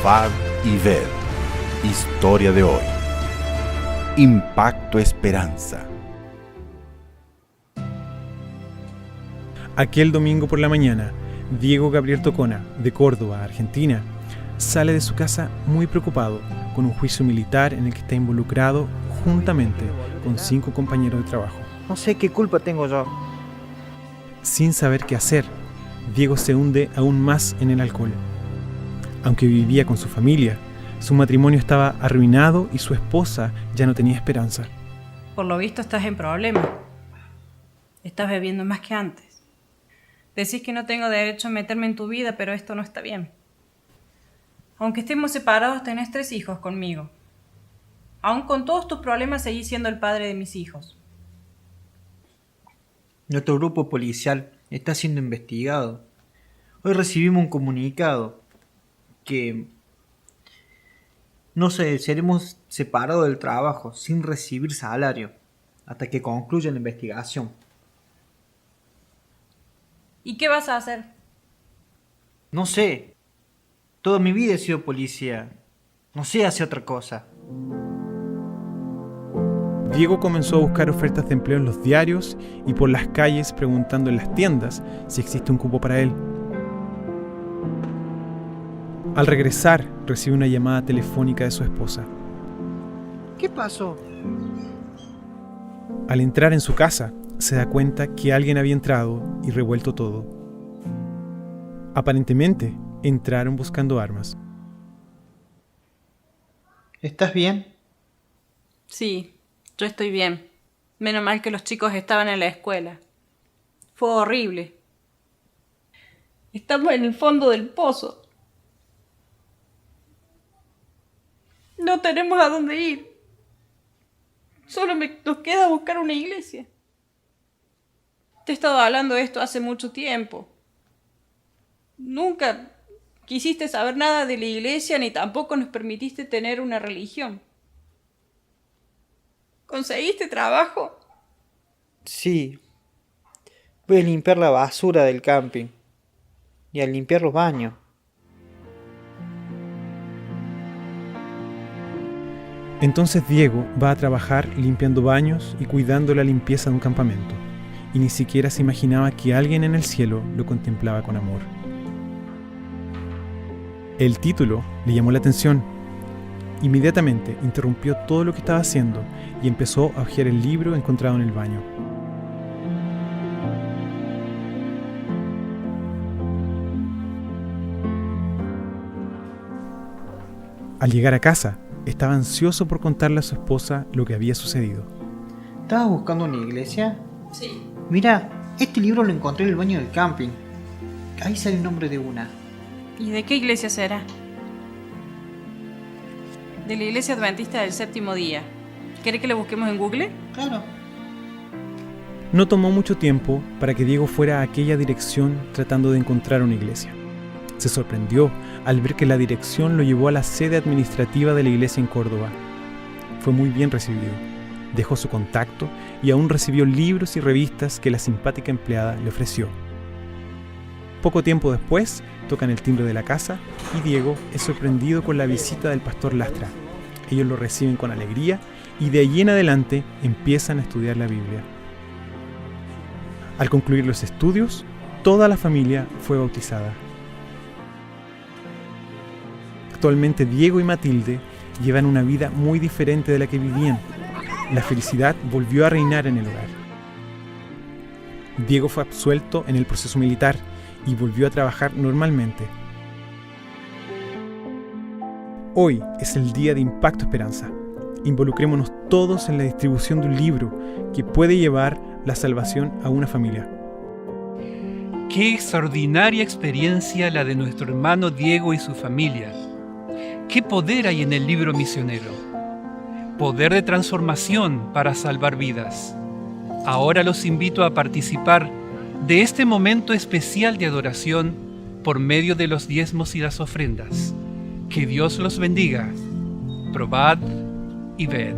Probad y ved. Historia de hoy. Impacto Esperanza. Aquel domingo por la mañana, Diego Gabriel Tocona, de Córdoba, Argentina, sale de su casa muy preocupado con un juicio militar en el que está involucrado juntamente con 5 compañeros de trabajo. No sé qué culpa tengo yo. Sin saber qué hacer, Diego se hunde aún más en el alcohol. Aunque vivía con su familia, su matrimonio estaba arruinado y su esposa ya no tenía esperanza. Por lo visto estás en problemas. Estás bebiendo más que antes. Decís que no tengo derecho a meterme en tu vida, pero esto no está bien. Aunque estemos separados, tenés 3 hijos conmigo. Aún con todos tus problemas, seguís siendo el padre de mis hijos. Nuestro grupo policial está siendo investigado. Hoy recibimos un comunicado que seremos separados del trabajo sin recibir salario hasta que concluya la investigación. ¿Y qué vas a hacer? No sé. Toda mi vida he sido policía. No sé hacer otra cosa. Diego comenzó a buscar ofertas de empleo en los diarios y por las calles preguntando en las tiendas si existe un cupo para él. Al regresar, recibe una llamada telefónica de su esposa. ¿Qué pasó? Al entrar en su casa, se da cuenta que alguien había entrado y revuelto todo. Aparentemente, entraron buscando armas. ¿Estás bien? Sí, yo estoy bien. Menos mal que los chicos estaban en la escuela. Fue horrible. Estamos en el fondo del pozo. No tenemos a dónde ir. Solo nos queda buscar una iglesia. Te he estado hablando de esto hace mucho tiempo. Nunca quisiste saber nada de la iglesia ni tampoco nos permitiste tener una religión. ¿Conseguiste trabajo? Sí. Voy a limpiar la basura del camping y a limpiar los baños. Entonces Diego va a trabajar limpiando baños y cuidando la limpieza de un campamento, y ni siquiera se imaginaba que alguien en el cielo lo contemplaba con amor. El título le llamó la atención. Inmediatamente interrumpió todo lo que estaba haciendo y empezó a hojear el libro encontrado en el baño. Al llegar a casa, estaba ansioso por contarle a su esposa lo que había sucedido. ¿Estabas buscando una iglesia? Sí. Mira, este libro lo encontré en el baño del camping. Ahí sale el nombre de una. ¿Y de qué iglesia será? De la Iglesia Adventista del Séptimo Día. ¿Querés que lo busquemos en Google? Claro. No tomó mucho tiempo para que Diego fuera a aquella dirección tratando de encontrar una iglesia. Se sorprendió al ver que la dirección lo llevó a la sede administrativa de la iglesia en Córdoba. Fue muy bien recibido. Dejó su contacto y aún recibió libros y revistas que la simpática empleada le ofreció. Poco tiempo después, tocan el timbre de la casa y Diego es sorprendido con la visita del pastor Lastra. Ellos lo reciben con alegría y de allí en adelante empiezan a estudiar la Biblia. Al concluir los estudios, toda la familia fue bautizada. Actualmente Diego y Matilde llevan una vida muy diferente de la que vivían. La felicidad volvió a reinar en el hogar. Diego fue absuelto en el proceso militar y volvió a trabajar normalmente. Hoy es el día de Impacto Esperanza. Involucrémonos todos en la distribución de un libro que puede llevar la salvación a una familia. Qué extraordinaria experiencia la de nuestro hermano Diego y su familia. Qué poder hay en el libro misionero. Poder de transformación para salvar vidas. Ahora los invito a participar de este momento especial de adoración por medio de los diezmos y las ofrendas. Que Dios los bendiga. Probad y ved.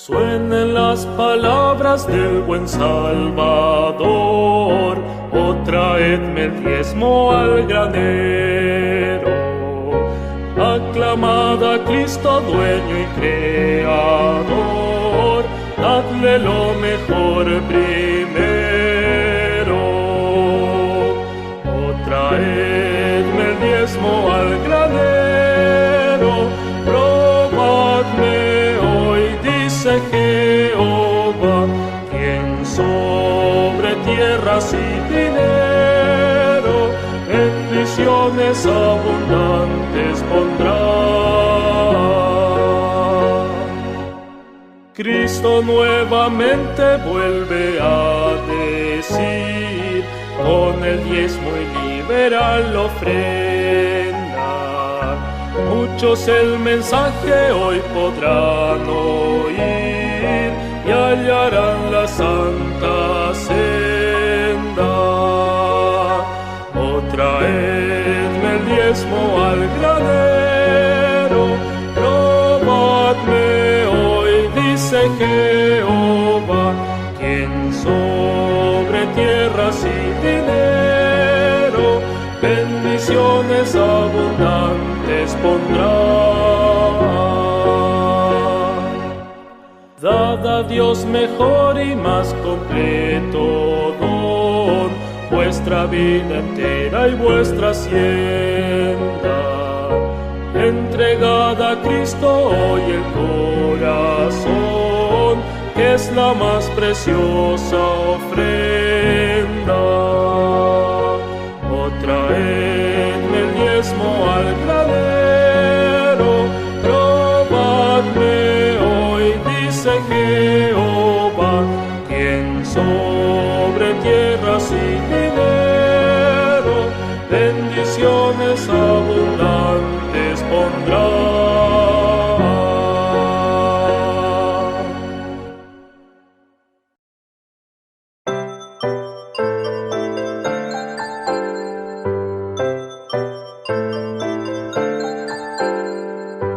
Suenen las palabras del buen Salvador, oh traedme el diezmo al granero. Aclamad a Cristo, dueño y creador, dadle lo mejor primero. Oh traedme el diezmo al granero, probadme hoy, dice Jehová, quien sobre tierras y dinero bendiciones abundantes pondrá. Cristo nuevamente vuelve a decir, con el diezmo y liberal ofrenda, muchos el mensaje hoy podrán oír y hallarán la santa senda. Oh, traedme el diezmo al granero, probadme hoy, dice Jehová, quien sobre tierras y dinero bendiciones abundantes pondrá. Dad a Dios mejor y más completo don, vuestra vida entera y vuestra hacienda. Entregad a Cristo hoy el corazón, que es la más preciosa ofrenda. Oh, traedme el diezmo al granero, probadme hoy, dice Jehová, quien sobre tierras y dinero bendiciones abundantes pondrá.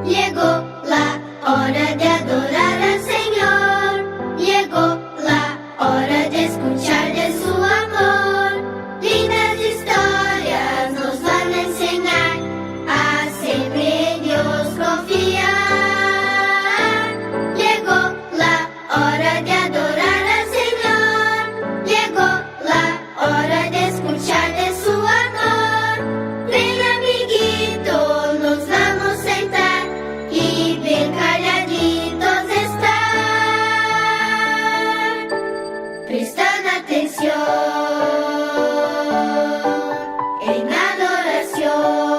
Llegó la hora de adorar al Señor, llegó la hora de escuchar de su amor. Lindas historias nos van a enseñar a siempre en Dios confiar. Llegó la hora de adorar al Señor, llegó la hora de escuchar de su amor. Ven, amiguito, nos vamos a sentar y bien calladitos estar, prestando atención en adoración.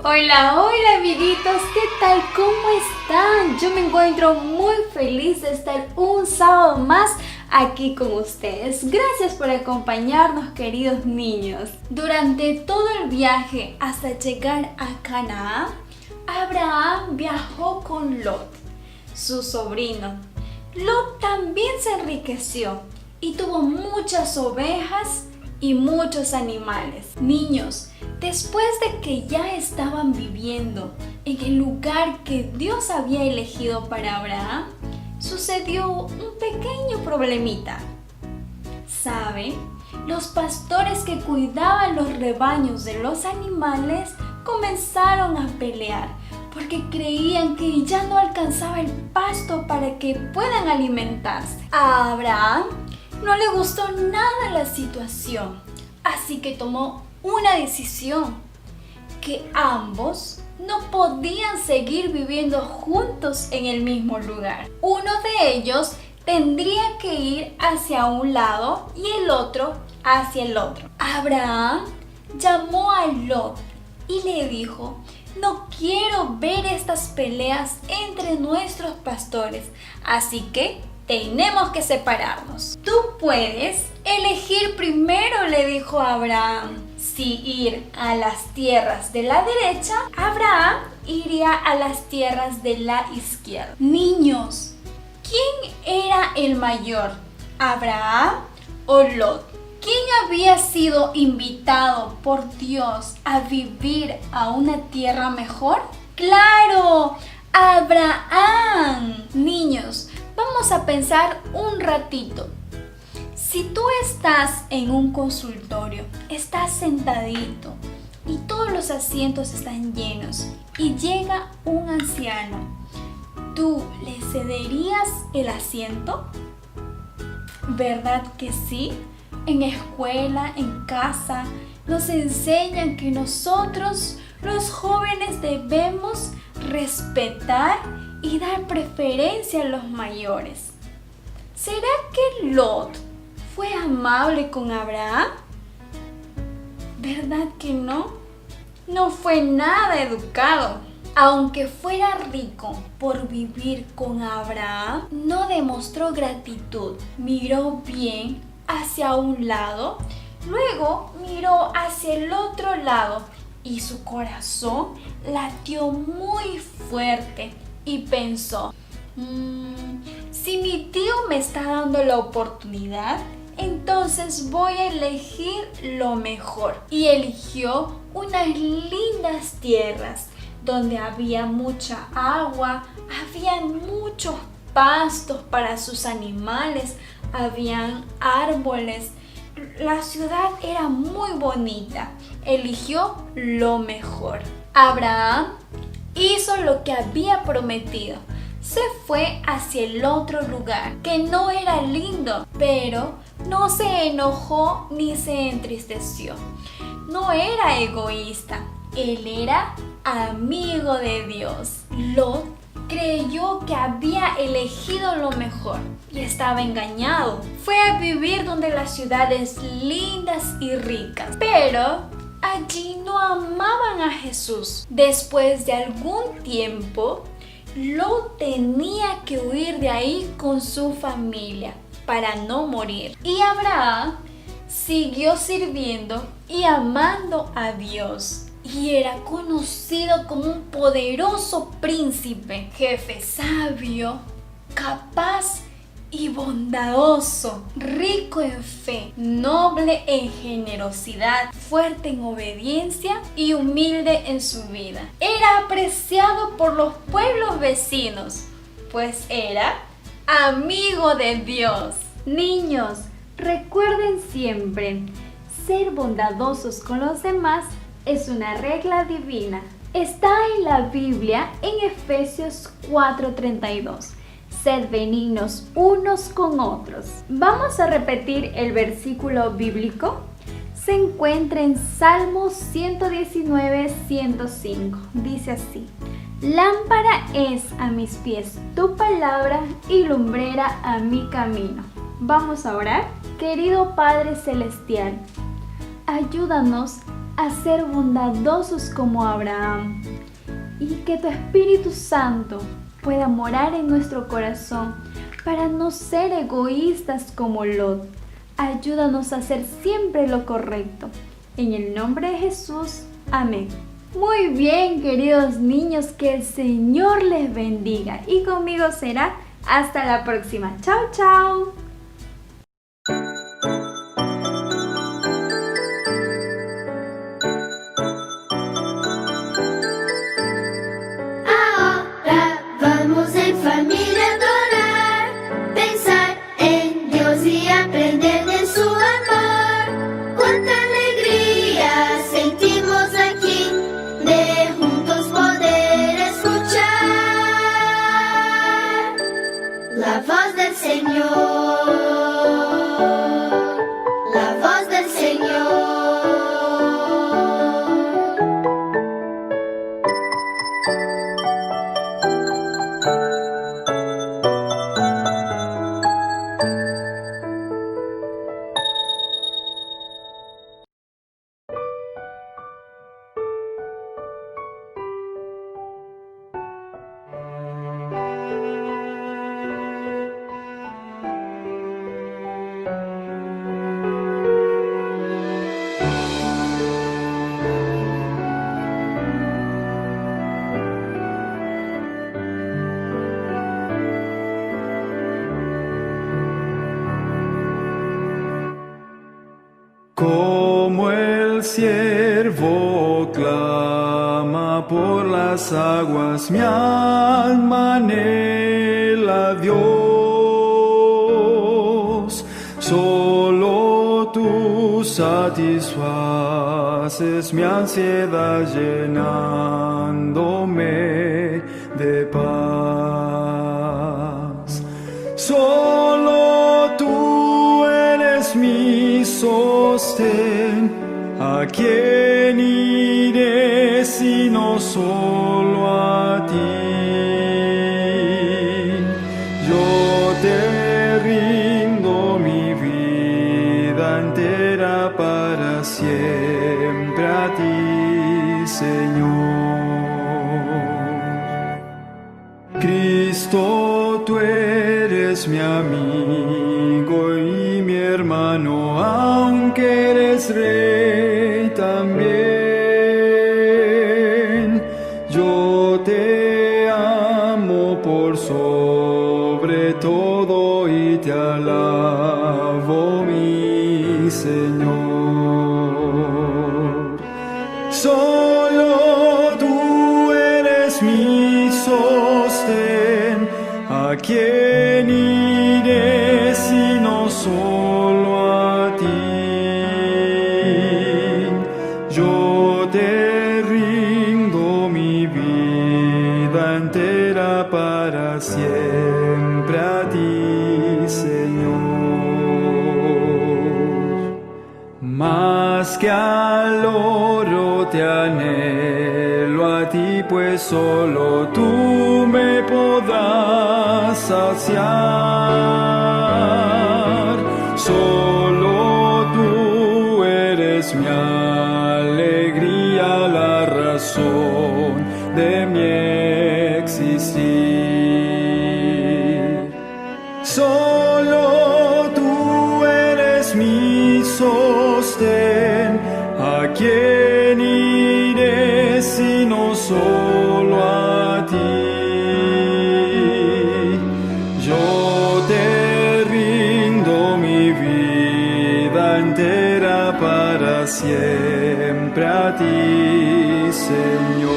Hola, hola amiguitos, ¿qué tal? ¿Cómo están? Yo me encuentro muy feliz de estar un sábado más aquí con ustedes. Gracias por acompañarnos, queridos niños. Durante todo el viaje hasta llegar a Canaán, Abraham viajó con Lot, su sobrino. Lot también se enriqueció y tuvo muchas ovejas y muchos animales. Niños, después de que ya estaban viviendo en el lugar que Dios había elegido para Abraham, sucedió un pequeño problemita. ¿Saben? Los pastores que cuidaban los rebaños de los animales comenzaron a pelear porque creían que ya no alcanzaba el pasto para que puedan alimentarse. A Abraham no le gustó nada la situación, así que tomó una decisión, que ambos no podían seguir viviendo juntos en el mismo lugar. Uno de ellos tendría que ir hacia un lado y el otro hacia el otro. Abraham llamó a Lot y le dijo: no quiero ver estas peleas entre nuestros pastores, así que tenemos que separarnos. Tú puedes elegir primero, le dijo a Abraham, si ir a las tierras de la derecha. Abraham iría a las tierras de la izquierda. Niños, ¿quién era el mayor? ¿Abraham o Lot? ¿Quién había sido invitado por Dios a vivir a una tierra mejor? ¡Claro! ¡Abraham! Niños, vamos a pensar un ratito. Si tú estás en un consultorio, estás sentadito y todos los asientos están llenos y llega un anciano, ¿tú le cederías el asiento? ¿Verdad que sí? En escuela, en casa, nos enseñan que nosotros, los jóvenes, debemos respetar y dar preferencia a los mayores. ¿Será que Lot fue amable con Abraham? ¿Verdad que no? No fue nada educado. Aunque fuera rico por vivir con Abraham, no demostró gratitud. Miró bien hacia un lado, luego miró hacia el otro lado y su corazón latió muy fuerte y pensó, si mi tío me está dando la oportunidad, entonces voy a elegir lo mejor. Y eligió unas lindas tierras donde había mucha agua, habían muchos pastos para sus animales, habían árboles. La ciudad era muy bonita. Eligió lo mejor. Abraham hizo lo que había prometido. Se fue hacia el otro lugar, que no era lindo, pero no se enojó ni se entristeció. No era egoísta, él era amigo de Dios. Lot creyó que había elegido lo mejor y estaba engañado. Fue a vivir donde las ciudades lindas y ricas, pero allí no amaban a Jesús. Después de algún tiempo, Lot tenía que huir de ahí con su familia para no morir. Y Abraham siguió sirviendo y amando a Dios. Y era conocido como un poderoso príncipe, jefe sabio, capaz y bondadoso, rico en fe, noble en generosidad, fuerte en obediencia y humilde en su vida. Era apreciado por los pueblos vecinos, pues era amigo de Dios. Niños, recuerden siempre, ser bondadosos con los demás es una regla divina. Está en la Biblia en Efesios 4:32. Sed benignos unos con otros. Vamos a repetir el versículo bíblico. Se encuentra en Salmos 119:105. Dice así: lámpara es a mis pies tu palabra y lumbrera a mi camino. Vamos a orar. Querido Padre Celestial, ayúdanos a ser bondadosos como Abraham y que tu Espíritu Santo pueda morar en nuestro corazón para no ser egoístas como Lot. Ayúdanos a hacer siempre lo correcto. En el nombre de Jesús, amén. Muy bien, queridos niños, que el Señor les bendiga y conmigo será hasta la próxima. Chao, chao. La voz del Señor. Como el ciervo clama por las aguas, mi alma anhela a Dios. Solo tú satisfaces mi ansiedad, llenándome de paz. Solo tú eres mi sostén. ¿A quién iré sino solo a ti? Yo te rindo mi vida entera para siempre a ti, Señor. Cristo, tú eres mi amigo y mi hermano, aunque eres rey también. Yo te amo por sobre todo y te alabo, mi Señor. Solo tú eres mi sostén. ¿A quién iré sino solo a ti? Yo te rindo mi vida entera para siempre a ti, Señor. Más que al oro te anhelo a ti, pues solo tú me podrás saciar. Solo tú eres mi alegría, la razón de mi existir. Solo tú eres mi sostén. ¿A quién iré sino solo a ti? Yo te rindo mi vida entera para siempre a ti, Señor.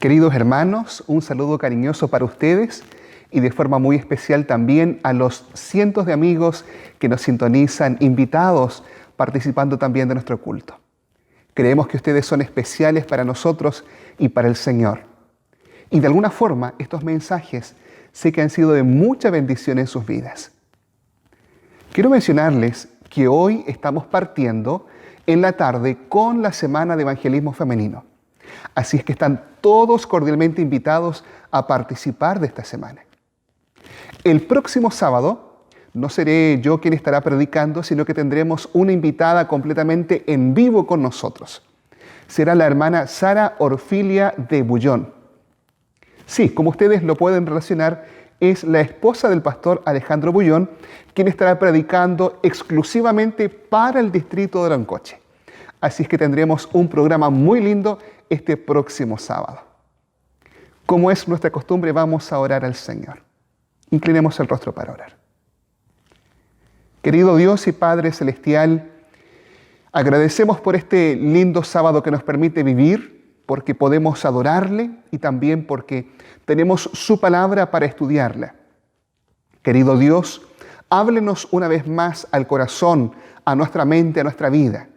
Queridos hermanos, un saludo cariñoso para ustedes y de forma muy especial también a los cientos de amigos que nos sintonizan, invitados, participando también de nuestro culto. Creemos que ustedes son especiales para nosotros y para el Señor. Y de alguna forma estos mensajes sé que han sido de mucha bendición en sus vidas. Quiero mencionarles que hoy estamos partiendo en la tarde con la Semana de Evangelismo Femenino. Así es que están todos cordialmente invitados a participar de esta semana. El próximo sábado no seré yo quien estará predicando, sino que tendremos una invitada completamente en vivo con nosotros. Será la hermana Sara Orfilia de Bullón. Sí, como ustedes lo pueden relacionar, es la esposa del pastor Alejandro Bullón, quien estará predicando exclusivamente para el distrito de Loncoche. Así es que tendremos un programa muy lindo este próximo sábado. Como es nuestra costumbre, vamos a orar al Señor. Inclinemos el rostro para orar. Querido Dios y Padre Celestial, agradecemos por este lindo sábado que nos permite vivir, porque podemos adorarle y también porque tenemos su palabra para estudiarla. Querido Dios, háblenos una vez más al corazón, a nuestra mente, a nuestra vida.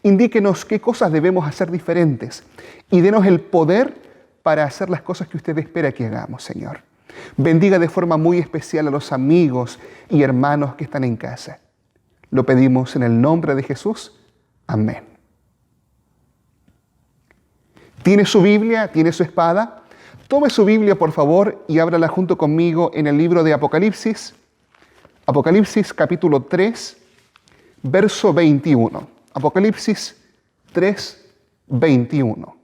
Indíquenos qué cosas debemos hacer diferentes y denos el poder para hacer las cosas que usted espera que hagamos, Señor. Bendiga de forma muy especial a los amigos y hermanos que están en casa. Lo pedimos en el nombre de Jesús. Amén. ¿Tiene su Biblia? ¿Tiene su espada? Tome su Biblia, por favor, y ábrala junto conmigo en el libro de Apocalipsis. Apocalipsis capítulo 3, verso 21. Apocalipsis 3, 21.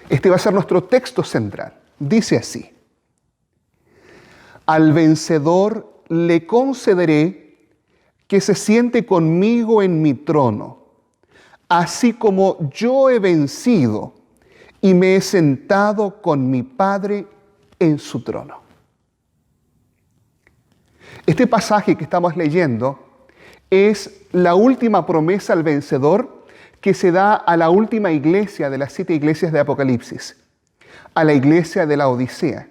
Este va a ser nuestro texto central. Dice así: al vencedor le concederé que se siente conmigo en mi trono, así como yo he vencido y me he sentado con mi Padre en su trono. Este pasaje que estamos leyendo es la última promesa al vencedor que se da a la última iglesia de las 7 iglesias de Apocalipsis, a la iglesia de la Odisea.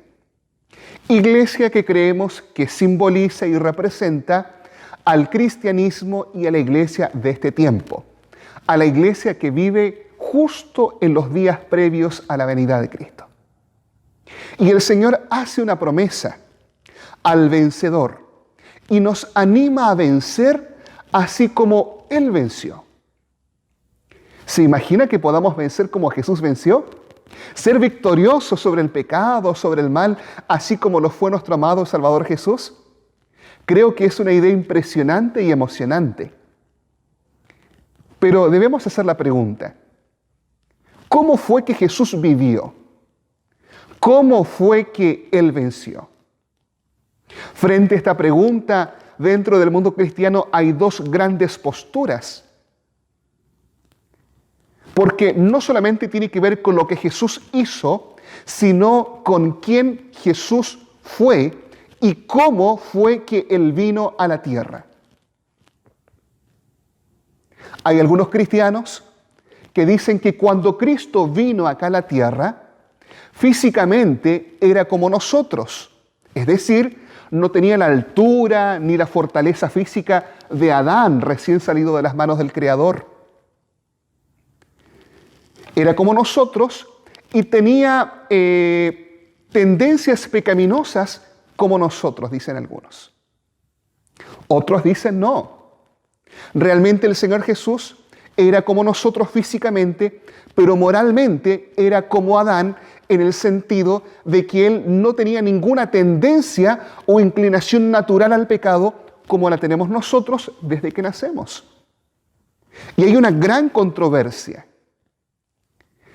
Iglesia que creemos que simboliza y representa al cristianismo y a la iglesia de este tiempo, a la iglesia que vive justo en los días previos a la venida de Cristo. Y el Señor hace una promesa al vencedor y nos anima a vencer así como Él venció. ¿Se imagina que podamos vencer como Jesús venció? Ser victoriosos sobre el pecado, sobre el mal, así como lo fue nuestro amado Salvador Jesús. Creo que es una idea impresionante y emocionante. Pero debemos hacer la pregunta: ¿cómo fue que Jesús vivió? ¿Cómo fue que Él venció? Frente a esta pregunta, dentro del mundo cristiano hay 2 grandes posturas. Porque no solamente tiene que ver con lo que Jesús hizo, sino con quién Jesús fue y cómo fue que Él vino a la tierra. Hay algunos cristianos que dicen que cuando Cristo vino acá a la tierra, físicamente era como nosotros. Es decir, no tenía la altura ni la fortaleza física de Adán recién salido de las manos del Creador. Era como nosotros y tenía tendencias pecaminosas como nosotros, dicen algunos. Otros dicen no. Realmente el Señor Jesús era como nosotros físicamente, pero moralmente era como Adán en el sentido de que Él no tenía ninguna tendencia o inclinación natural al pecado como la tenemos nosotros desde que nacemos. Y hay una gran controversia.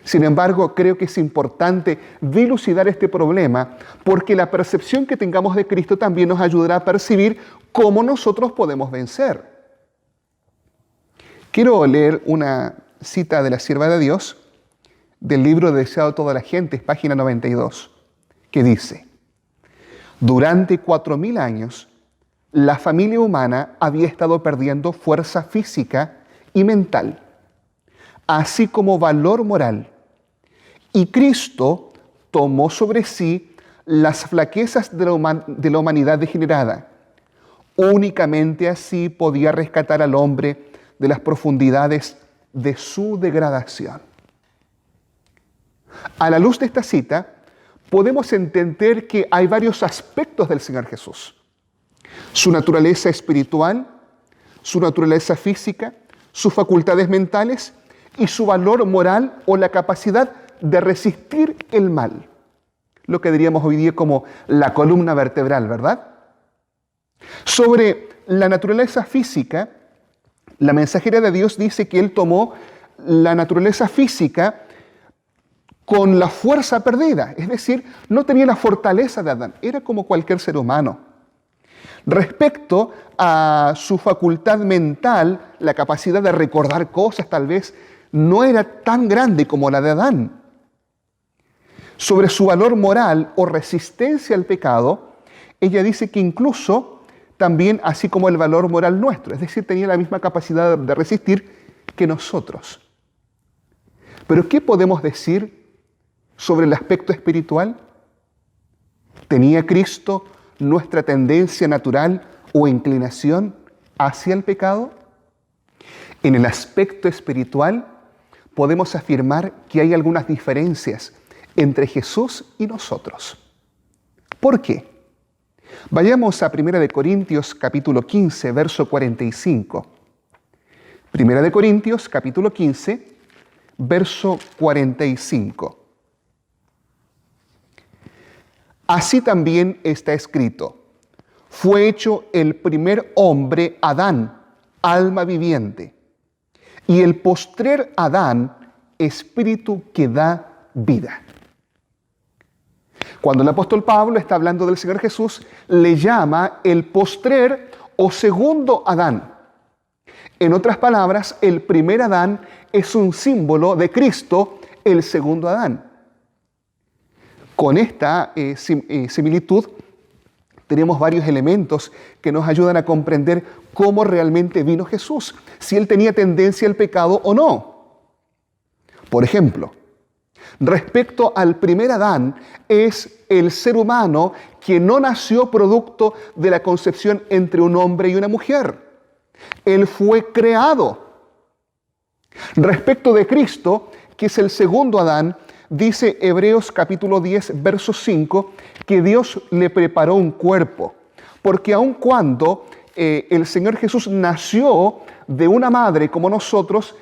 Sin embargo, creo que es importante dilucidar este problema porque la percepción que tengamos de Cristo también nos ayudará a percibir cómo nosotros podemos vencer. Quiero leer una cita de la sierva de Dios del libro Deseado de toda la gente, página 92, que dice: durante 4000 años, la familia humana había estado perdiendo fuerza física y mental, así como valor moral. Y Cristo tomó sobre sí las flaquezas de la humanidad degenerada. Únicamente así podía rescatar al hombre de las profundidades de su degradación. A la luz de esta cita, podemos entender que hay varios aspectos del Señor Jesús. Su naturaleza espiritual, su naturaleza física, sus facultades mentales y su valor moral o la capacidad de resistir el mal. Lo que diríamos hoy día como la columna vertebral, ¿verdad? Sobre la naturaleza física, la mensajera de Dios dice que Él tomó la naturaleza física con la fuerza perdida, es decir, no tenía la fortaleza de Adán, era como cualquier ser humano. Respecto a su facultad mental, la capacidad de recordar cosas tal vez no era tan grande como la de Adán. Sobre su valor moral o resistencia al pecado, ella dice que incluso también así como el valor moral nuestro, es decir, tenía la misma capacidad de resistir que nosotros. Pero ¿qué podemos decir sobre el aspecto espiritual? ¿Tenía Cristo nuestra tendencia natural o inclinación hacia el pecado? En el aspecto espiritual podemos afirmar que hay algunas diferencias entre Jesús y nosotros. ¿Por qué? Vayamos a 1 Corintios capítulo 15, verso 45. 1 Corintios capítulo 15, verso 45. Así también está escrito: fue hecho el primer hombre, Adán, alma viviente, y el postrer Adán, espíritu que da vida. Cuando el apóstol Pablo está hablando del Señor Jesús, le llama el postrer o segundo Adán. En otras palabras, el primer Adán es un símbolo de Cristo, el segundo Adán. Con esta similitud, tenemos varios elementos que nos ayudan a comprender cómo realmente vino Jesús, si Él tenía tendencia al pecado o no. Por ejemplo, respecto al primer Adán, es el ser humano que no nació producto de la concepción entre un hombre y una mujer. Él fue creado. Respecto de Cristo, que es el segundo Adán, dice Hebreos capítulo 10, verso 5, que Dios le preparó un cuerpo. Porque aun cuando el Señor Jesús nació de una madre como nosotros,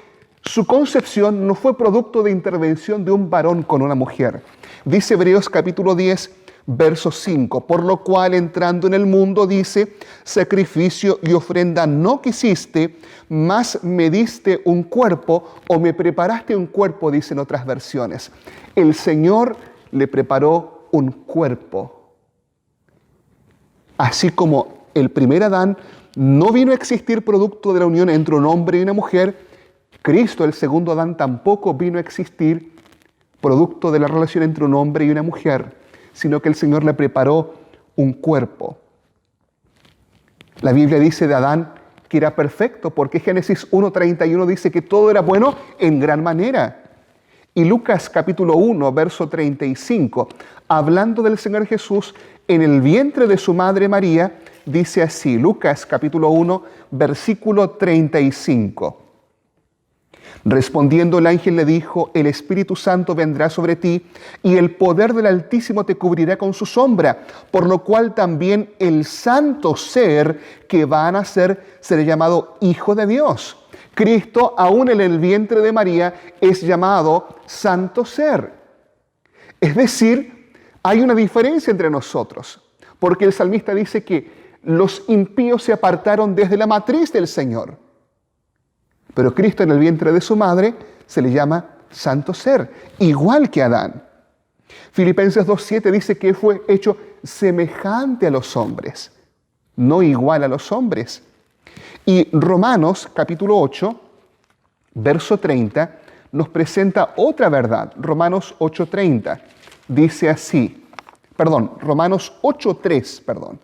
su concepción no fue producto de intervención de un varón con una mujer. Dice Hebreos capítulo 10, verso 5, por lo cual entrando en el mundo dice, sacrificio y ofrenda no quisiste, mas me diste un cuerpo o me preparaste un cuerpo, dicen otras versiones. El Señor le preparó un cuerpo. Así como el primer Adán no vino a existir producto de la unión entre un hombre y una mujer, Cristo, el segundo Adán, tampoco vino a existir producto de la relación entre un hombre y una mujer, sino que el Señor le preparó un cuerpo. La Biblia dice de Adán que era perfecto, porque Génesis 1:31 dice que todo era bueno en gran manera. Y Lucas capítulo 1, verso 35, hablando del Señor Jesús en el vientre de su madre María, dice así, Lucas capítulo 1, versículo 35. Respondiendo el ángel le dijo, el Espíritu Santo vendrá sobre ti y el poder del Altísimo te cubrirá con su sombra, por lo cual también el santo ser que va a nacer será llamado Hijo de Dios. Cristo, aún en el vientre de María, es llamado santo ser. Es decir, hay una diferencia entre nosotros, porque el salmista dice que los impíos se apartaron desde la matriz del Señor. Pero Cristo en el vientre de su madre se le llama santo ser, igual que Adán. Filipenses 2:7 dice que fue hecho semejante a los hombres, no igual a los hombres. Y Romanos capítulo 8, verso 30, nos presenta otra verdad. Romanos 8:30 dice así, Romanos 8:3,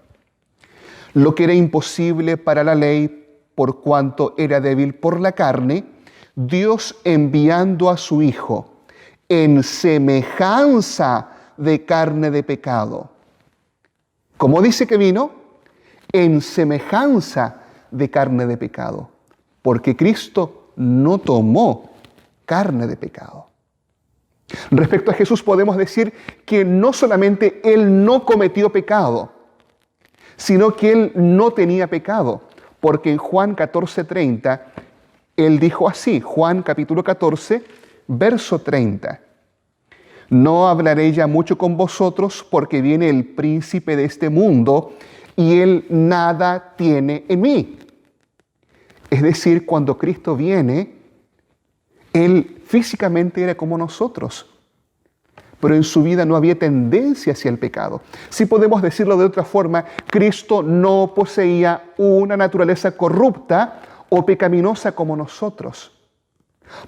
lo que era imposible para la ley, por cuanto era débil por la carne, Dios enviando a su Hijo en semejanza de carne de pecado. ¿Cómo dice que vino? En semejanza de carne de pecado, porque Cristo no tomó carne de pecado. Respecto a Jesús podemos decir que no solamente Él no cometió pecado, sino que Él no tenía pecado. Porque en Juan 14:30, Él dijo así, Juan capítulo 14, verso 30. No hablaré ya mucho con vosotros porque viene el príncipe de este mundo y Él nada tiene en mí. Es decir, cuando Cristo viene, Él físicamente era como nosotros, pero en su vida no había tendencia hacia el pecado. Si podemos decirlo de otra forma, Cristo no poseía una naturaleza corrupta o pecaminosa como nosotros.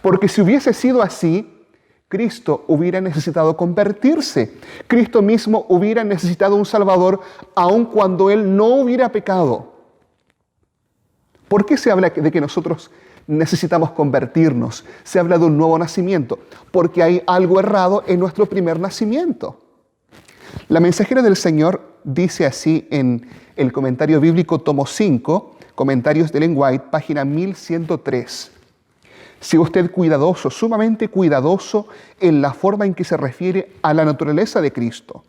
Porque si hubiese sido así, Cristo hubiera necesitado convertirse. Cristo mismo hubiera necesitado un Salvador aun cuando Él no hubiera pecado. ¿Por qué se habla de que nosotros necesitamos convertirnos? Se habla de un nuevo nacimiento, porque hay algo errado en nuestro primer nacimiento. La mensajera del Señor dice así en el comentario bíblico tomo 5, comentarios de Ellen White, página 1103. Sea usted cuidadoso, sumamente cuidadoso en la forma en que se refiere a la naturaleza de Cristo.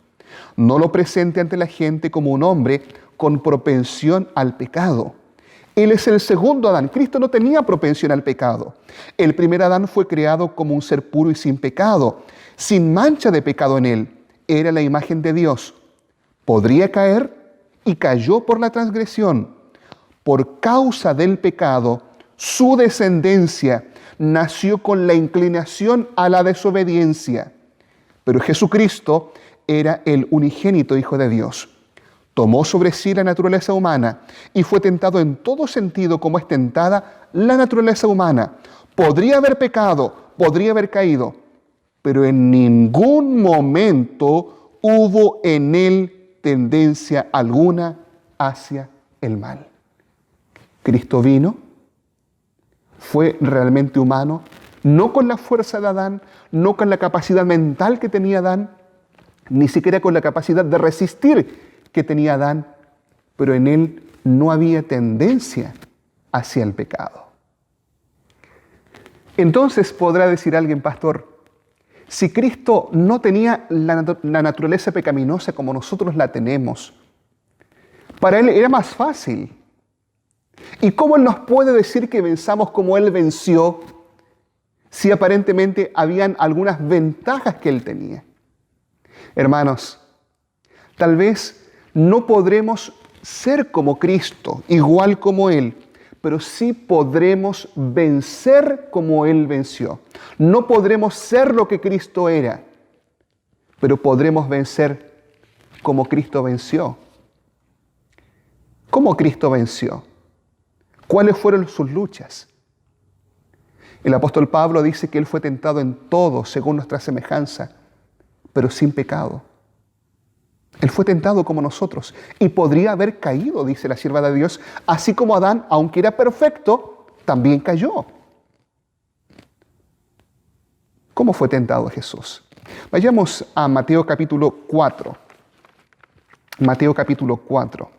No lo presente ante la gente como un hombre con propensión al pecado. Él es el segundo Adán. Cristo no tenía propensión al pecado. El primer Adán fue creado como un ser puro y sin pecado, sin mancha de pecado en él. Era la imagen de Dios. Podría caer y cayó por la transgresión. Por causa del pecado, su descendencia nació con la inclinación a la desobediencia. Pero Jesucristo era el unigénito Hijo de Dios. Tomó sobre sí la naturaleza humana y fue tentado en todo sentido como es tentada la naturaleza humana. Podría haber pecado, podría haber caído, pero en ningún momento hubo en él tendencia alguna hacia el mal. Cristo vino, fue realmente humano, no con la fuerza de Adán, no con la capacidad mental que tenía Adán, ni siquiera con la capacidad de resistir que tenía Adán, pero en él no había tendencia hacia el pecado. Entonces podrá decir alguien, pastor, si Cristo no tenía la naturaleza pecaminosa como nosotros la tenemos, para Él era más fácil. ¿Y cómo Él nos puede decir que venzamos como Él venció si aparentemente habían algunas ventajas que Él tenía? Hermanos, tal vez no podremos ser como Cristo, igual como Él, pero sí podremos vencer como Él venció. No podremos ser lo que Cristo era, pero podremos vencer como Cristo venció. ¿Cómo Cristo venció? ¿Cuáles fueron sus luchas? El apóstol Pablo dice que Él fue tentado en todo según nuestra semejanza, pero sin pecado. Él fue tentado como nosotros y podría haber caído, dice la sierva de Dios, así como Adán, aunque era perfecto, también cayó. ¿Cómo fue tentado Jesús? Vayamos a Mateo capítulo 4. Mateo capítulo 4.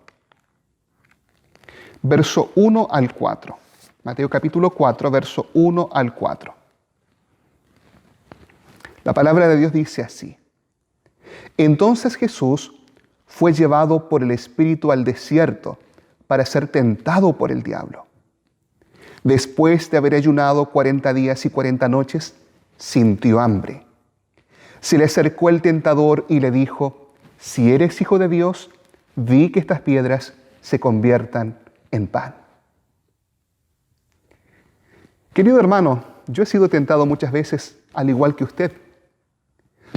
Verso 1 al 4. Mateo capítulo 4, verso 1 al 4. La palabra de Dios dice así. Entonces Jesús fue llevado por el Espíritu al desierto para ser tentado por el diablo. Después de haber ayunado 40 días y 40 noches, sintió hambre. Se le acercó el tentador y le dijo, si eres hijo de Dios, di que estas piedras se conviertan en pan. Querido hermano, yo he sido tentado muchas veces, al igual que usted,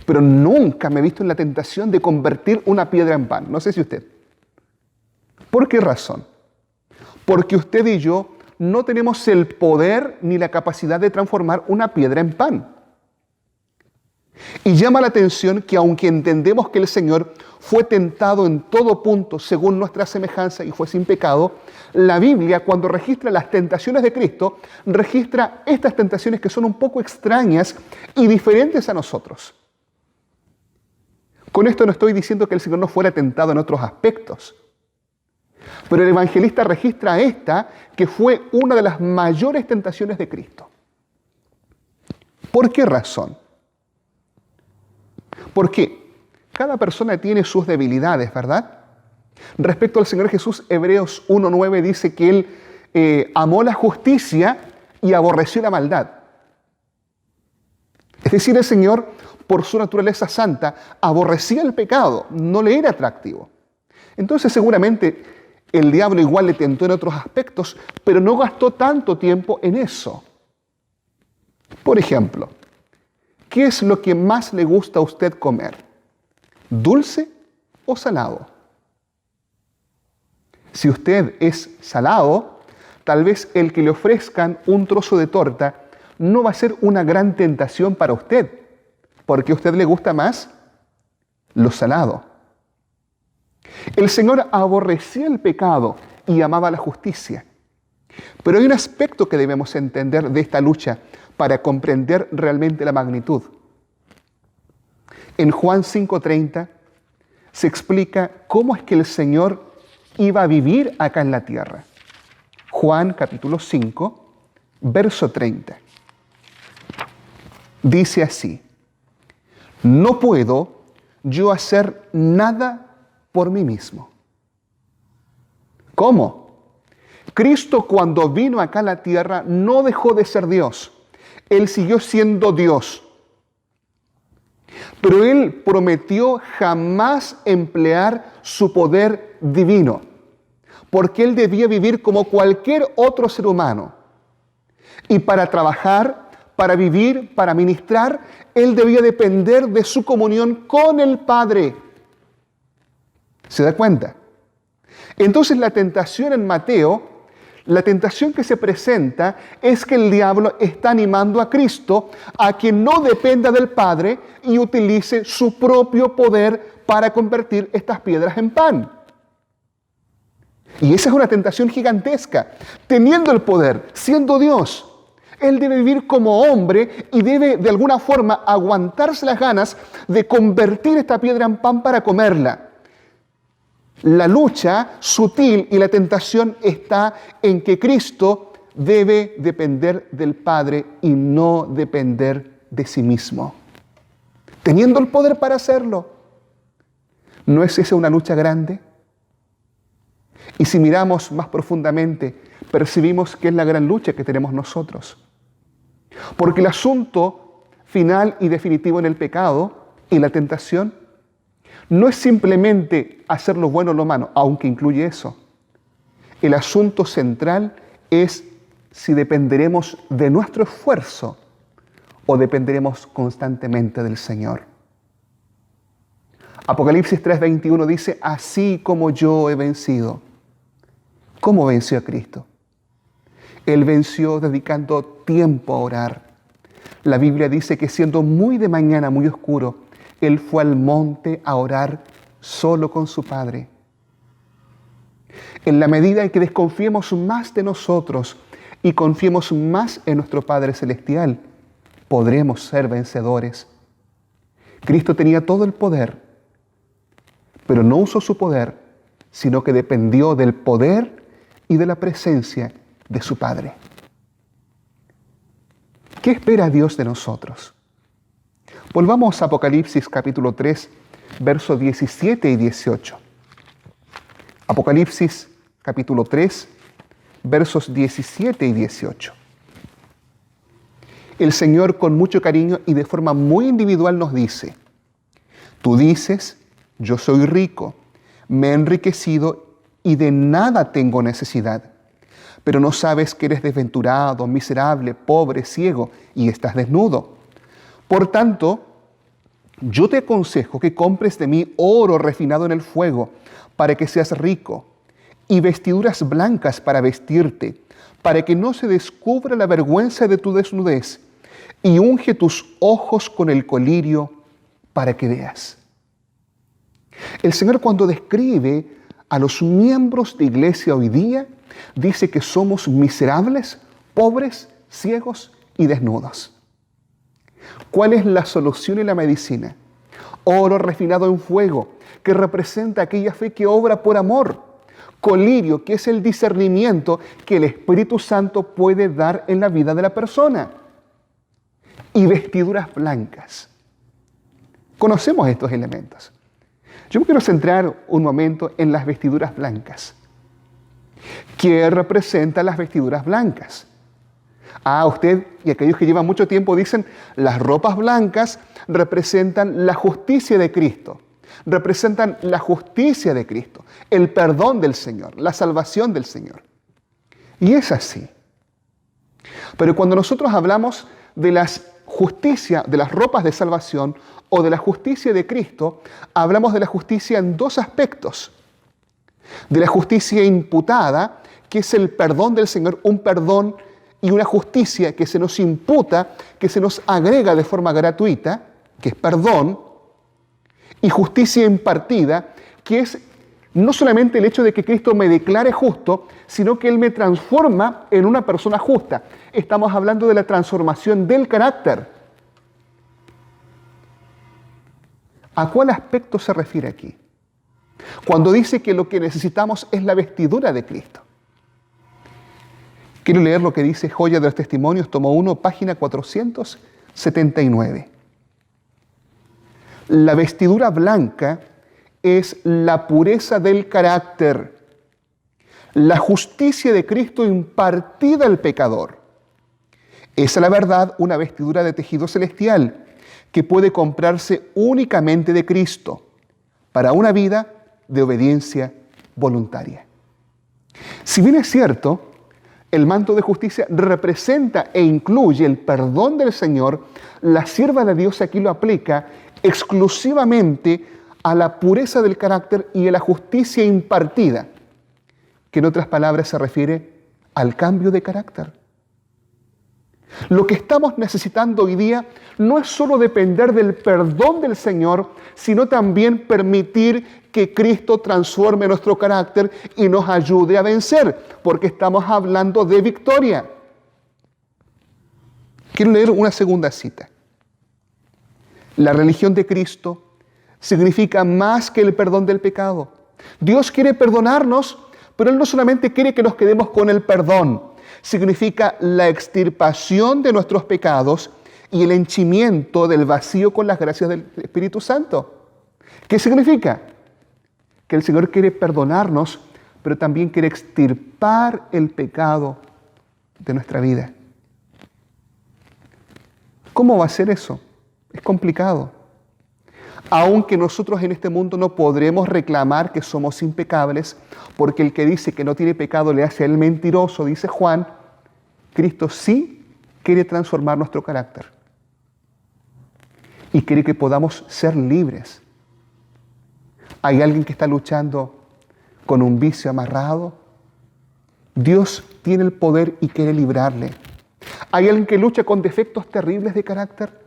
pero nunca me he visto en la tentación de convertir una piedra en pan. No sé si usted. ¿Por qué razón? Porque usted y yo no tenemos el poder ni la capacidad de transformar una piedra en pan. Y llama la atención que aunque entendemos que el Señor fue tentado en todo punto según nuestra semejanza y fue sin pecado, la Biblia, cuando registra las tentaciones de Cristo, registra estas tentaciones que son un poco extrañas y diferentes a nosotros. Con esto no estoy diciendo que el Señor no fuera tentado en otros aspectos, pero el evangelista registra esta, que fue una de las mayores tentaciones de Cristo. ¿Por qué razón? Porque cada persona tiene sus debilidades, ¿verdad? Respecto al Señor Jesús, Hebreos 1:9 dice que Él amó la justicia y aborreció la maldad. Es decir, el Señor, por su naturaleza santa, aborrecía el pecado, no le era atractivo. Entonces seguramente el diablo igual le tentó en otros aspectos, pero no gastó tanto tiempo en eso. Por ejemplo, ¿qué es lo que más le gusta a usted comer? ¿Dulce o salado? Si usted es salado, tal vez el que le ofrezcan un trozo de torta no va a ser una gran tentación para usted, porque a usted le gusta más lo salado. El Señor aborrecía el pecado y amaba la justicia. Pero hay un aspecto que debemos entender de esta lucha para comprender realmente la magnitud. En Juan 5:30 se explica cómo es que el Señor iba a vivir acá en la tierra. Juan capítulo 5, verso 30. Dice así, no puedo yo hacer nada por mí mismo. ¿Cómo? Cristo cuando vino acá a la tierra no dejó de ser Dios. Él siguió siendo Dios. Pero Él prometió jamás emplear su poder divino, porque Él debía vivir como cualquier otro ser humano. Y para trabajar, para vivir, para ministrar, él debía depender de su comunión con el Padre. ¿Se da cuenta? Entonces la tentación en Mateo, la tentación que se presenta es que el diablo está animando a Cristo a que no dependa del Padre y utilice su propio poder para convertir estas piedras en pan. Y esa es una tentación gigantesca. Teniendo el poder, siendo Dios, Él debe vivir como hombre y debe de alguna forma aguantarse las ganas de convertir esta piedra en pan para comerla. La lucha sutil y la tentación está en que Cristo debe depender del Padre y no depender de sí mismo. Teniendo el poder para hacerlo. ¿No es esa una lucha grande? Y si miramos más profundamente, percibimos que es la gran lucha que tenemos nosotros. Porque el asunto final y definitivo en el pecado y la tentación no es simplemente hacer lo bueno o lo malo, aunque incluye eso. El asunto central es si dependeremos de nuestro esfuerzo o dependeremos constantemente del Señor. Apocalipsis 3:21 dice, así como yo he vencido. ¿Cómo venció a Cristo? Él venció dedicando tiempo a orar. La Biblia dice que siendo muy de mañana, muy oscuro, Él fue al monte a orar solo con su Padre. En la medida en que desconfiemos más de nosotros y confiemos más en nuestro Padre Celestial, podremos ser vencedores. Cristo tenía todo el poder, pero no usó su poder, sino que dependió del poder y de la presencia de su Padre. ¿Qué espera Dios de nosotros? Volvamos a Apocalipsis capítulo 3, versos 17 y 18. Apocalipsis capítulo 3, versos 17 y 18. El Señor con mucho cariño y de forma muy individual nos dice, tú dices, yo soy rico, me he enriquecido y de nada tengo necesidad, pero no sabes que eres desventurado, miserable, pobre, ciego y estás desnudo. Por tanto, yo te aconsejo que compres de mí oro refinado en el fuego para que seas rico y vestiduras blancas para vestirte, para que no se descubra la vergüenza de tu desnudez y unge tus ojos con el colirio para que veas. El Señor cuando describe a los miembros de iglesia hoy día, dice que somos miserables, pobres, ciegos y desnudos. ¿Cuál es la solución y la medicina? Oro refinado en fuego, que representa aquella fe que obra por amor. Colirio, que es el discernimiento que el Espíritu Santo puede dar en la vida de la persona. Y vestiduras blancas. Conocemos estos elementos. Yo me quiero centrar un momento en las vestiduras blancas. ¿Qué representan las vestiduras blancas? Usted y aquellos que llevan mucho tiempo dicen, las ropas blancas representan la justicia de Cristo. Representan la justicia de Cristo, el perdón del Señor, la salvación del Señor. Y es así. Pero cuando nosotros hablamos de la justicia, de las ropas de salvación o de la justicia de Cristo, hablamos de la justicia en dos aspectos. De la justicia imputada, que es el perdón del Señor, un perdón y una justicia que se nos imputa, que se nos agrega de forma gratuita, que es perdón, y justicia impartida, que es no solamente el hecho de que Cristo me declare justo, sino que Él me transforma en una persona justa. Estamos hablando de la transformación del carácter. ¿A cuál aspecto se refiere aquí? Cuando dice que lo que necesitamos es la vestidura de Cristo. Quiero leer lo que dice Joya de los Testimonios, tomo 1, página 479. La vestidura blanca es la pureza del carácter, la justicia de Cristo impartida al pecador. Es a la verdad una vestidura de tejido celestial que puede comprarse únicamente de Cristo para una vida de obediencia voluntaria. Si bien es cierto, el manto de justicia representa e incluye el perdón del Señor, la sierva de Dios aquí lo aplica exclusivamente a la pureza del carácter y a la justicia impartida, que en otras palabras se refiere al cambio de carácter. Lo que estamos necesitando hoy día no es solo depender del perdón del Señor, sino también permitir que Cristo transforme nuestro carácter y nos ayude a vencer, porque estamos hablando de victoria. Quiero leer una segunda cita. La religión de Cristo significa más que el perdón del pecado. Dios quiere perdonarnos, pero Él no solamente quiere que nos quedemos con el perdón. Significa la extirpación de nuestros pecados y el henchimiento del vacío con las gracias del Espíritu Santo. ¿Qué significa? Que el Señor quiere perdonarnos, pero también quiere extirpar el pecado de nuestra vida. ¿Cómo va a ser eso? Es complicado. Aunque nosotros en este mundo no podremos reclamar que somos impecables, porque el que dice que no tiene pecado le hace a él mentiroso, dice Juan, Cristo sí quiere transformar nuestro carácter. Y quiere que podamos ser libres. ¿Hay alguien que está luchando con un vicio amarrado? Dios tiene el poder y quiere librarle. ¿Hay alguien que lucha con defectos terribles de carácter?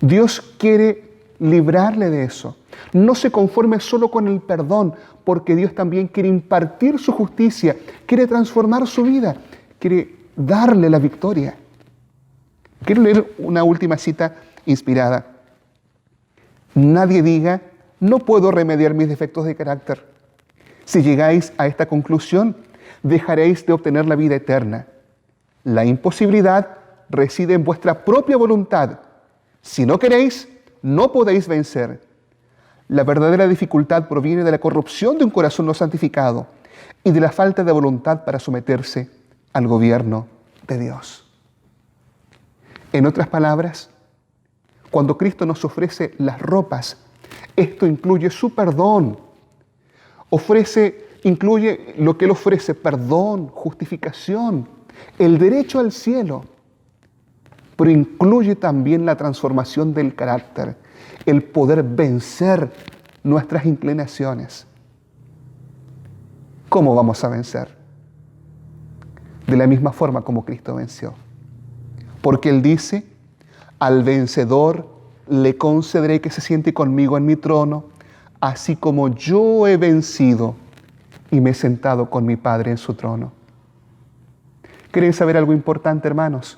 Dios quiere librarle de eso. No se conforme solo con el perdón, porque Dios también quiere impartir su justicia, quiere transformar su vida, quiere darle la victoria. Quiero leer una última cita inspirada. Nadie diga, no puedo remediar mis defectos de carácter. Si llegáis a esta conclusión, dejaréis de obtener la vida eterna. La imposibilidad reside en vuestra propia voluntad. Si no queréis, no podéis vencer. La verdadera dificultad proviene de la corrupción de un corazón no santificado y de la falta de voluntad para someterse al gobierno de Dios. En otras palabras, cuando Cristo nos ofrece las ropas, esto incluye su perdón. Incluye lo que Él ofrece, perdón, justificación, el derecho al cielo, pero incluye también la transformación del carácter, el poder vencer nuestras inclinaciones. ¿Cómo vamos a vencer? De la misma forma como Cristo venció. Porque Él dice, al vencedor le concederé que se siente conmigo en mi trono, así como yo he vencido y me he sentado con mi Padre en su trono. ¿Quieren saber algo importante, hermanos?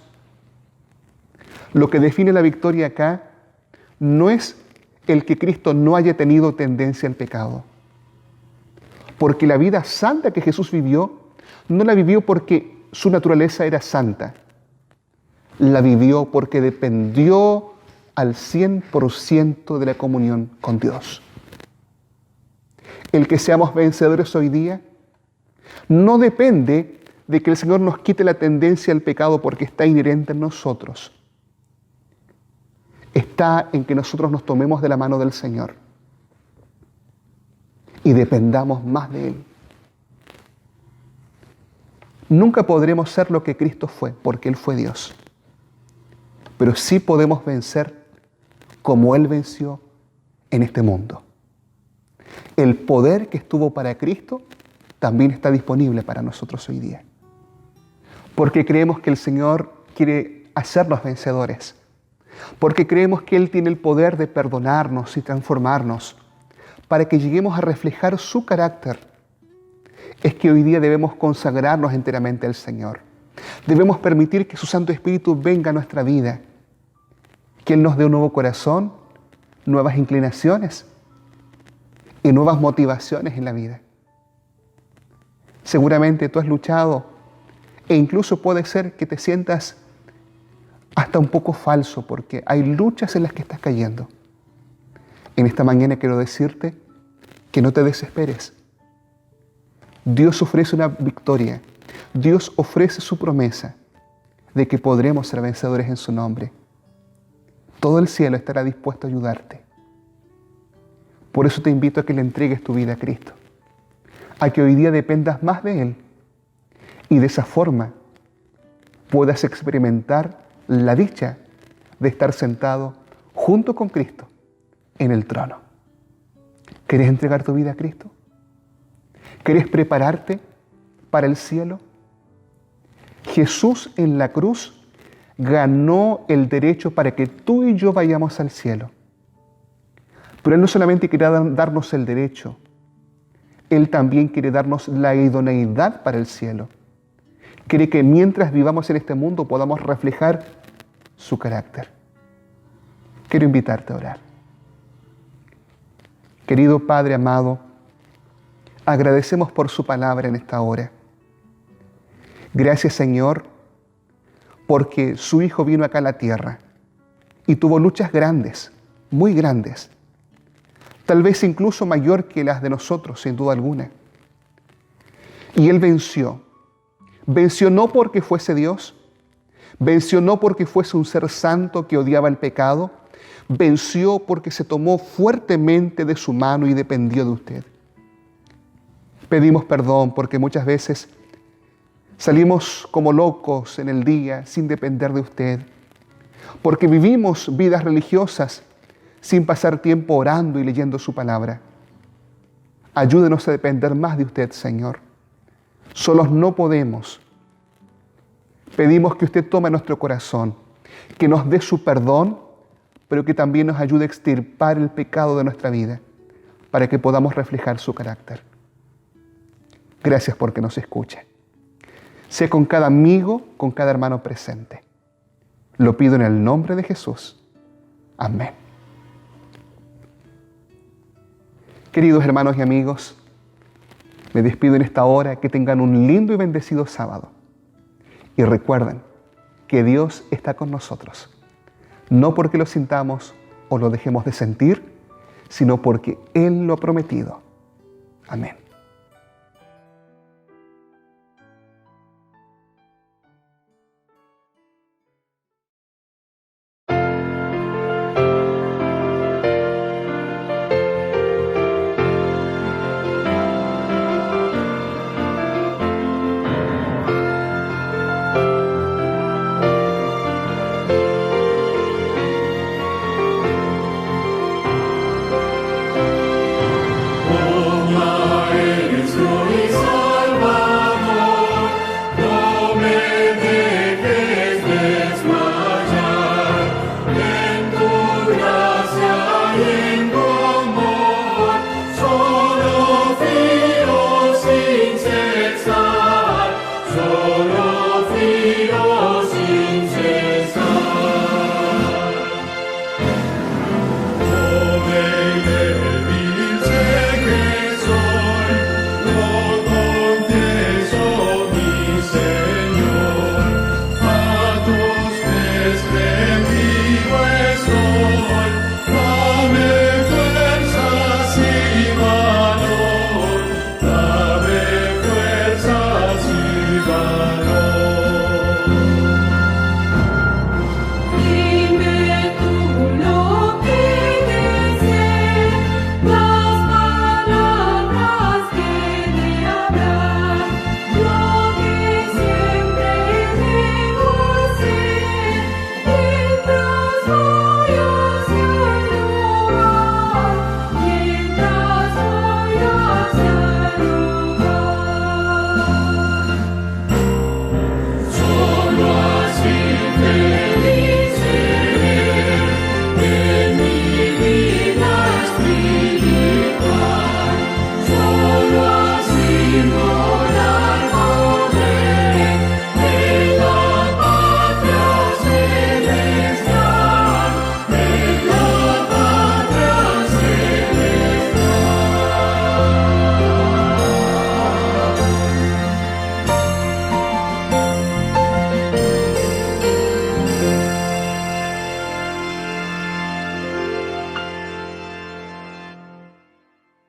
Lo que define la victoria acá no es el que Cristo no haya tenido tendencia al pecado. Porque la vida santa que Jesús vivió, no la vivió porque su naturaleza era santa. La vivió porque dependió al 100% de la comunión con Dios. El que seamos vencedores hoy día no depende de que el Señor nos quite la tendencia al pecado porque está inherente en nosotros. Está en que nosotros nos tomemos de la mano del Señor y dependamos más de Él. Nunca podremos ser lo que Cristo fue, porque Él fue Dios. Pero sí podemos vencer como Él venció en este mundo. El poder que estuvo para Cristo también está disponible para nosotros hoy día. Porque creemos que el Señor quiere hacernos vencedores. Porque creemos que Él tiene el poder de perdonarnos y transformarnos para que lleguemos a reflejar su carácter. Es que hoy día debemos consagrarnos enteramente al Señor. Debemos permitir que su Santo Espíritu venga a nuestra vida. Que Él nos dé un nuevo corazón, nuevas inclinaciones y nuevas motivaciones en la vida. Seguramente tú has luchado e incluso puede ser que te sientas hasta un poco falso porque hay luchas en las que estás cayendo. En esta mañana quiero decirte que no te desesperes. Dios ofrece una victoria. Dios ofrece su promesa de que podremos ser vencedores en su nombre. Todo el cielo estará dispuesto a ayudarte. Por eso te invito a que le entregues tu vida a Cristo, a que hoy día dependas más de Él y de esa forma puedas experimentar la dicha de estar sentado junto con Cristo en el trono. ¿Quieres entregar tu vida a Cristo? ¿Quieres prepararte para el cielo? Jesús en la cruz ganó el derecho para que tú y yo vayamos al cielo. Pero Él no solamente quiere darnos el derecho, Él también quiere darnos la idoneidad para el cielo. Quiere que mientras vivamos en este mundo podamos reflejar su carácter. Quiero invitarte a orar. Querido Padre amado, agradecemos por su palabra en esta hora. Gracias, Señor, porque su Hijo vino acá a la tierra y tuvo luchas grandes, muy grandes, tal vez incluso mayor que las de nosotros, sin duda alguna. Y Él venció. Venció no porque fuese Dios, venció no porque fuese un ser santo que odiaba el pecado, venció porque se tomó fuertemente de su mano y dependió de usted. Pedimos perdón porque muchas veces salimos como locos en el día sin depender de usted, porque vivimos vidas religiosas sin pasar tiempo orando y leyendo su palabra. Ayúdenos a depender más de usted, Señor. Solos no podemos. Pedimos que usted tome nuestro corazón, que nos dé su perdón, pero que también nos ayude a extirpar el pecado de nuestra vida, para que podamos reflejar su carácter. Gracias porque nos escucha. Sé con cada amigo, con cada hermano presente. Lo pido en el nombre de Jesús. Amén. Queridos hermanos y amigos, me despido en esta hora. Que tengan un lindo y bendecido sábado. Y recuerden que Dios está con nosotros. No porque lo sintamos o lo dejemos de sentir, sino porque Él lo ha prometido. Amén.